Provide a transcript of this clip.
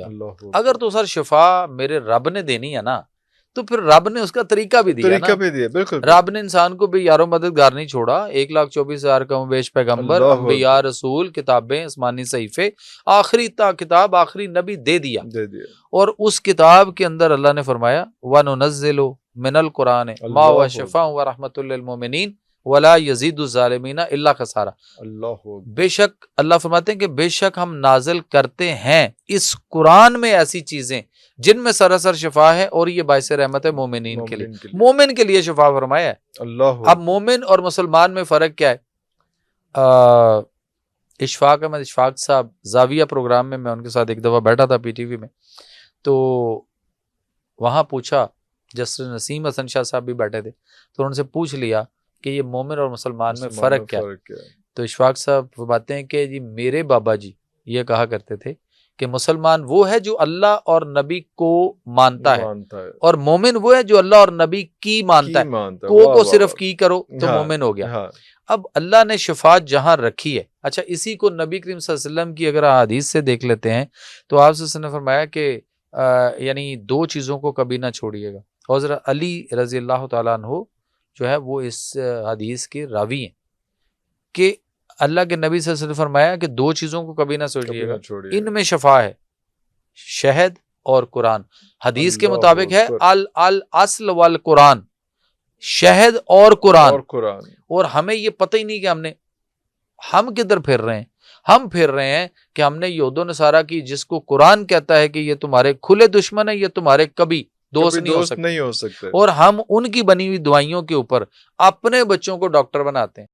اللہ اگر تو سر شفا میرے رب نے دینی ہے نا تو پھر رب نے اس کا طریقہ بھی دیا نا. بالکل. رب نے انسان کو بھی یارو مددگار نہیں چھوڑا. 1,24,000 کم بیش پیغمبر، انبیاء، رسول، کتابیں، آسمانی صحیفے، آخری کتاب، آخری نبی دے دیا. اور اس کتاب کے اندر اللہ نے فرمایا وَنُنَزِّلُ مِنَ الْقُرْآنِ مَا هُوَ شِفَاءٌ وَرَحْمَةٌ لِّلْمُؤْمِنِينَ وَلَا يَزِيدُ الظَّالِمِينَ إِلَّا خَسَارًا. بے شک اللہ فرماتے ہیں کہ بے شک ہم نازل کرتے ہیں اس قرآن میں ایسی چیزیں جن میں سراسر شفا ہے اور یہ باعث رحمت ہے مومنین کے لیے. مومن کے لیے شفا فرمایا ہے. اب مومن اور مسلمان میں فرق کیا ہے؟ اشفاق احمد اشفاق صاحب زاویہ پروگرام میں ان کے ساتھ ایک دفعہ بیٹھا تھا PTV میں، تو وہاں پوچھا، جسٹس نسیم حسن شاہ صاحب بھی بیٹھے تھے، تو ان سے پوچھ لیا کہ یہ مومن اور مسلمان میں فرق کیا ہے؟ تو اشفاق صاحب فرماتے ہیں کہ جی میرے بابا جی یہ کہا کرتے تھے کہ مسلمان وہ ہے جو اللہ اور نبی کو مانتا ہے، اور مومن وہ ہے جو اللہ اور نبی کی مانتا ہے. کو صرف کی کرو تو مومن ہو گیا. اب اللہ نے شفاعت جہاں رکھی ہے، اچھا اسی کو نبی کریم صلی اللہ علیہ وسلم کی اگر حدیث سے دیکھ لیتے ہیں تو آپ سے نے فرمایا کہ یعنی دو چیزوں کو کبھی نہ چھوڑیے گا. حضرت علی رضی اللہ تعالیٰ عنہ جو ہے وہ اس حدیث کے راوی ہیں کہ اللہ کے نبی صلی اللہ علیہ وسلم نے فرمایا کہ دو چیزوں کو کبھی نہ چھوڑیے گا، ان میں شفا ہے، شہد اور قرآن. حدیث کے مطابق ہے الاصل والقرآن، شہد اور قرآن. اور ہمیں یہ پتہ ہی نہیں کہ ہم کدھر پھر رہے ہیں. ہم پھر رہے ہیں کہ ہم نے یہود و نصارہ کی، جس کو قرآن کہتا ہے کہ یہ تمہارے کھلے دشمن ہیں، یہ تمہارے کبھی دوست نہیں ہو سکتے، اور ہم ان کی بنی ہوئی دوائیوں کے اوپر اپنے بچوں کو ڈاکٹر بناتے ہیں.